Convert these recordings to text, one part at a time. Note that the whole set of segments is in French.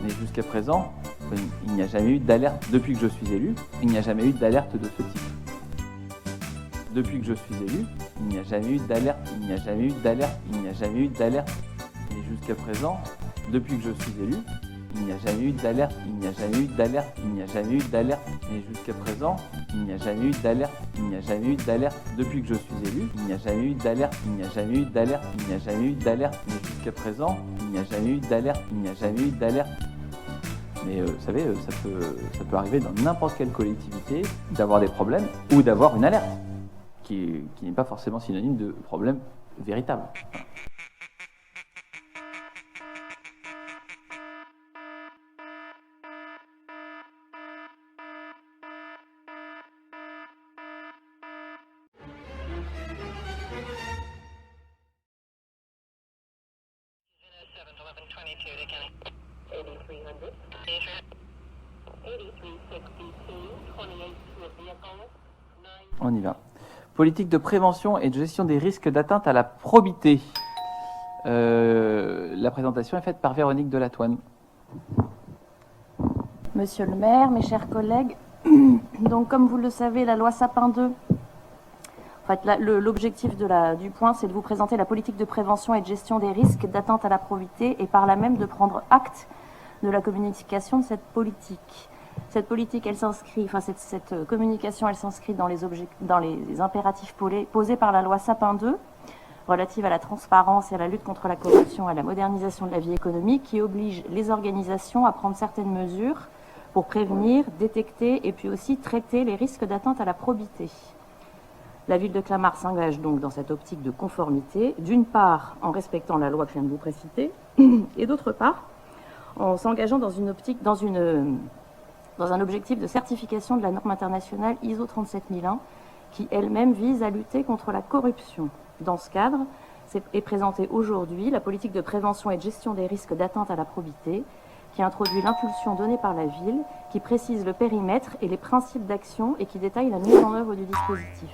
Mais jusqu'à présent, il n'y a jamais eu d'alerte, depuis que je suis élu, il n'y a jamais eu d'alerte de ce type. Depuis que je suis élu, il n'y a jamais eu d'alerte, il n'y a jamais eu d'alerte, il n'y a jamais eu d'alerte. Mais jusqu'à présent, depuis que je suis élu, il n'y a jamais eu d'alerte, il n'y a jamais eu d'alerte, il n'y a jamais eu d'alerte. Mais jusqu'à présent, il n'y a jamais eu d'alerte, il n'y a jamais eu d'alerte. Depuis que je suis élu, il n'y a jamais eu d'alerte, il n'y a jamais eu d'alerte, il n'y a jamais eu d'alerte. Mais jusqu'à présent, il n'y a jamais eu d'alerte, il n'y a jamais eu d'alerte. Mais vous savez, ça peut arriver dans n'importe quelle collectivité d'avoir des problèmes ou d'avoir une alerte, qui n'est pas forcément synonyme de problème véritable. On y va. Politique de prévention et de gestion des risques d'atteinte à la probité. La présentation est faite par Véronique Delatoine. Monsieur le maire, mes chers collègues, donc comme vous le savez, la loi Sapin 2, en fait, l'objectif du point, c'est de vous présenter la politique de prévention et de gestion des risques d'atteinte à la probité et par là même de prendre acte de la communication de cette politique. Cette politique, elle s'inscrit, enfin cette communication, elle s'inscrit dans les impératifs posés par la loi Sapin 2, relative à la transparence et à la lutte contre la corruption et à la modernisation de la vie économique, qui oblige les organisations à prendre certaines mesures pour prévenir, détecter et puis aussi traiter les risques d'atteinte à la probité. La ville de Clamart s'engage donc dans cette optique de conformité, d'une part en respectant la loi que je viens de vous préciter, et d'autre part en s'engageant dans un objectif de certification de la norme internationale ISO 37001, qui elle-même vise à lutter contre la corruption. Dans ce cadre, est présentée aujourd'hui la politique de prévention et de gestion des risques d'atteinte à la probité, qui introduit l'impulsion donnée par la ville, qui précise le périmètre et les principes d'action et qui détaille la mise en œuvre du dispositif.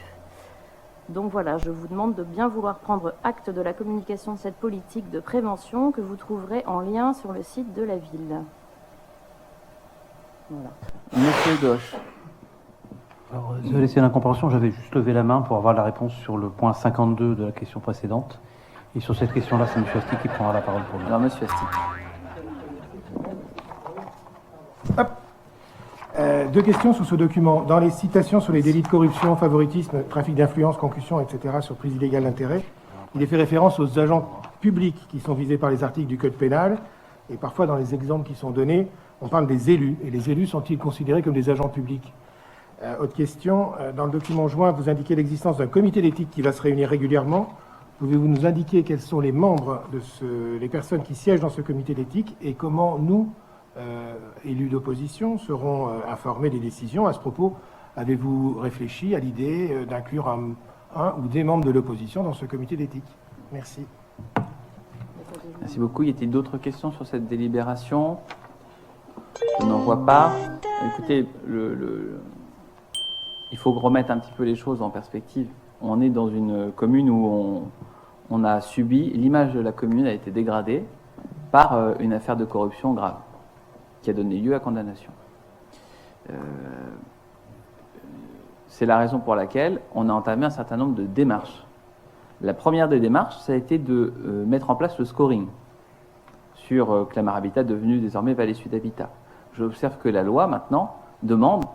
Donc voilà, je vous demande de bien vouloir prendre acte de la communication de cette politique de prévention que vous trouverez en lien sur le site de la ville. Voilà. Monsieur Gauche. Alors, désolé, c'est l'incompréhension, j'avais juste levé la main pour avoir la réponse sur le point 52 de la question précédente. Et sur cette question-là, c'est M. Asti qui prendra la parole pour nous. Alors, Monsieur Asti. Deux questions sur ce document. Dans les citations sur les délits de corruption, favoritisme, trafic d'influence, concussion, etc., sur prise illégale d'intérêt, il est fait référence aux agents publics qui sont visés par les articles du Code pénal. Et parfois, dans les exemples qui sont donnés, on parle des élus. Et les élus sont-ils considérés comme des agents publics ? Autre question. Dans le document joint, vous indiquez l'existence d'un comité d'éthique qui va se réunir régulièrement. Pouvez-vous nous indiquer quels sont les membres, les personnes qui siègent dans ce comité d'éthique et comment nous, élus d'opposition, seront informés des décisions? À ce propos, avez-vous réfléchi à l'idée d'inclure un ou des membres de l'opposition dans ce comité d'éthique? Merci. Merci beaucoup. Y a-t-il d'autres questions sur cette délibération? Je n'en vois pas. Écoutez, il faut remettre un petit peu les choses en perspective. On est dans une commune où on a subi, l'image de la commune a été dégradée par une affaire de corruption grave qui a donné lieu à condamnation. C'est la raison pour laquelle on a entamé un certain nombre de démarches. La première des démarches, ça a été de mettre en place le scoring sur Clamart Habitat, devenu désormais Vallée Sud Habitat. J'observe que la loi, maintenant, demande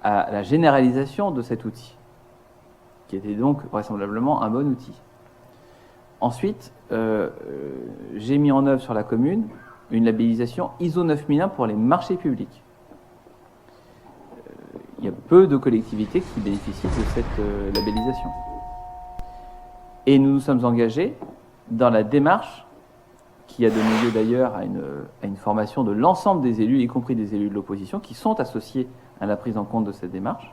à la généralisation de cet outil, qui était donc vraisemblablement un bon outil. Ensuite, j'ai mis en œuvre sur la commune une labellisation ISO 9001 pour les marchés publics. Il y a peu de collectivités qui bénéficient de cette labellisation. Et nous nous sommes engagés dans la démarche qui a donné lieu d'ailleurs à une formation de l'ensemble des élus, y compris des élus de l'opposition, qui sont associés à la prise en compte de cette démarche,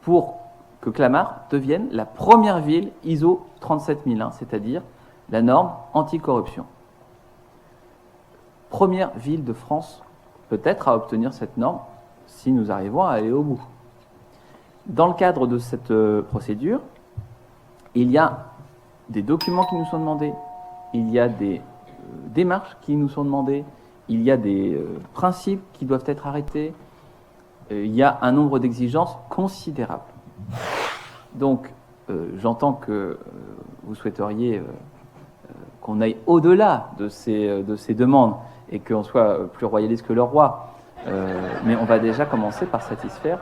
pour que Clamart devienne la première ville ISO 37001, c'est-à-dire la norme anticorruption. Première ville de France, peut-être, à obtenir cette norme, si nous arrivons à aller au bout. Dans le cadre de cette procédure, il y a des documents qui nous sont demandés, il y a des démarches qui nous sont demandées, il y a des principes qui doivent être arrêtés, il y a un nombre d'exigences considérables. Donc, j'entends que vous souhaiteriez qu'on aille au-delà de ces demandes et qu'on soit plus royaliste que le roi. Mais on va déjà commencer par satisfaire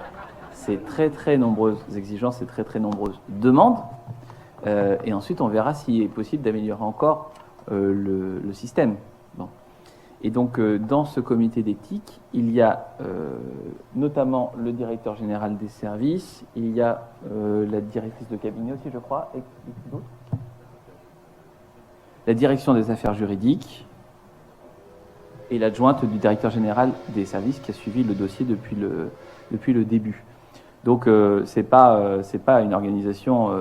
ces très très nombreuses exigences, ces très très nombreuses demandes. Et ensuite, on verra s'il est possible d'améliorer encore le système. Bon. Et donc, dans ce comité d'éthique, il y a notamment le directeur général des services, il y a la directrice de cabinet aussi, je crois, et qui d'autre ? La direction des affaires juridiques et l'adjointe du directeur général des services qui a suivi le dossier depuis le début. Donc, c'est pas une organisation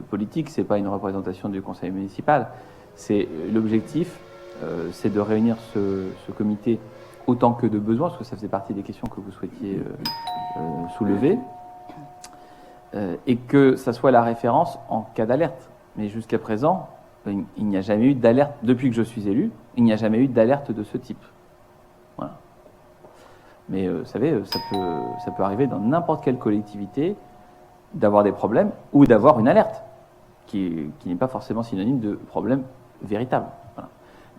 politique, c'est pas une représentation du conseil municipal. C'est l'objectif, c'est de réunir ce comité autant que de besoin, parce que ça faisait partie des questions que vous souhaitiez soulever, et que ça soit la référence en cas d'alerte. Mais jusqu'à présent, il n'y a jamais eu d'alerte, depuis que je suis élu, il n'y a jamais eu d'alerte de ce type. Voilà. Mais vous savez, ça peut arriver dans n'importe quelle collectivité d'avoir des problèmes ou d'avoir une alerte, qui n'est pas forcément synonyme de problème véritable. Voilà.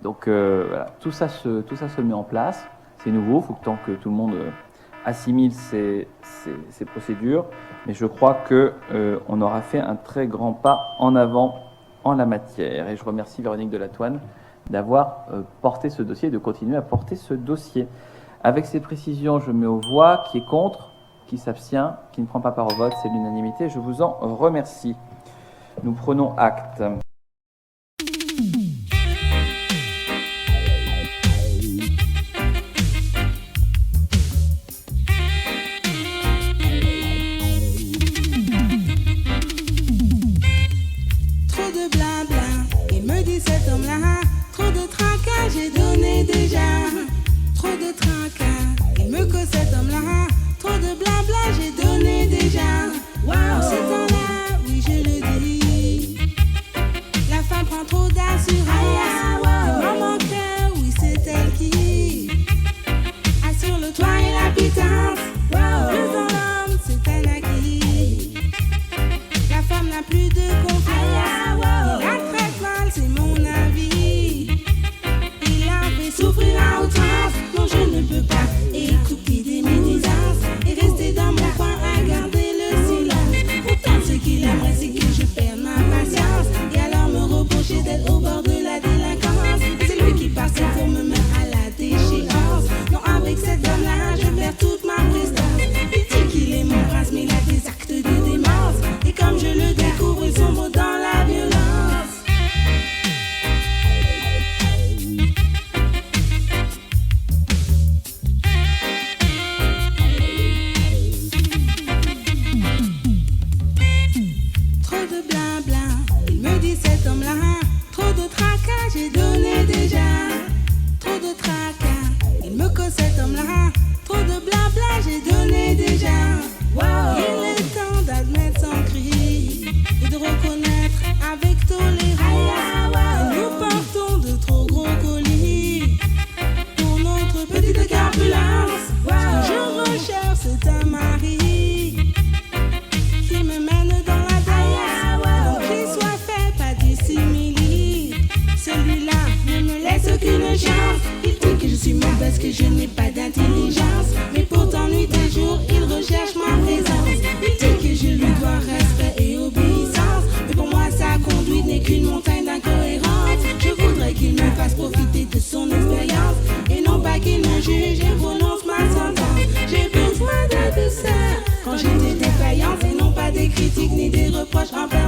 Donc voilà, tout ça se met en place, c'est nouveau, il faut que tant que tout le monde assimile ces procédures, mais je crois qu'on aura fait un très grand pas en avant en la matière. Et je remercie Véronique Delatouane d'avoir porté ce dossier et de continuer à porter ce dossier. Avec ces précisions, je mets aux voix qui est contre, qui s'abstient, qui ne prend pas part au vote, c'est l'unanimité. Je vous en remercie. Nous prenons acte. Trop de blabla, il me dit cet homme-là. Trop de tracas, j'ai donné déjà. Trop de tracas, il me cause cet homme-là. Trop de blabla, j'ai donné déjà. Wow, c'est un là, oui je le dis. La femme prend trop d'assurance. Maman cœur, oui c'est elle qui assure le toit et la pitance. Le homme, c'est un acquis. La femme n'a plus de confiance. Il la traite mal, c'est mon avis. Il la fait souffrir à outrance. Non, je ne peux pas écouter des médisances et rester dans mon coin à garder le silence. Pourtant, ce qu'il aimerait, c'est que je perde ma patience et alors me reprocher d'être au bord de la délinquance. C'est lui qui passe pour me mettre à la déchéance. Non, avec cette dame-là, je perds toute ma prestance. Il dit qu'il est mon prince, mais il a des actes de démence. Et comme je le découvre, il sombre dans la violence. Trop de blabla, il me dit cet homme-là. Trop de tracas, j'ai donné déjà. Trop de tracas, il me cause cet homme-là. Trop de blabla, j'ai donné déjà. Il est temps d'admettre son cri et de reconnaître avec tolérance que nous portons de trop gros colis pour notre petite corpulence. Ce que je recherche, c'est un mari qui me mène dans la danse, donc qu'il soit fait, pas dissimili. Celui-là ne me laisse aucune chance. Il dit que je suis mauvaise, que je n'ai pas d'intelligence, mais pourtant nuit et jour il recherche ma présence. Il dit que je lui dois respect et obéissance, mais pour moi sa conduite n'est qu'une montagne d'incohérence. Je voudrais qu'il me fasse profiter de son expérience et non pas qu'il me juge et prononce ma sentence. J'ai besoin de douceur quand j'ai des défaillances et non pas des critiques ni des reproches en plein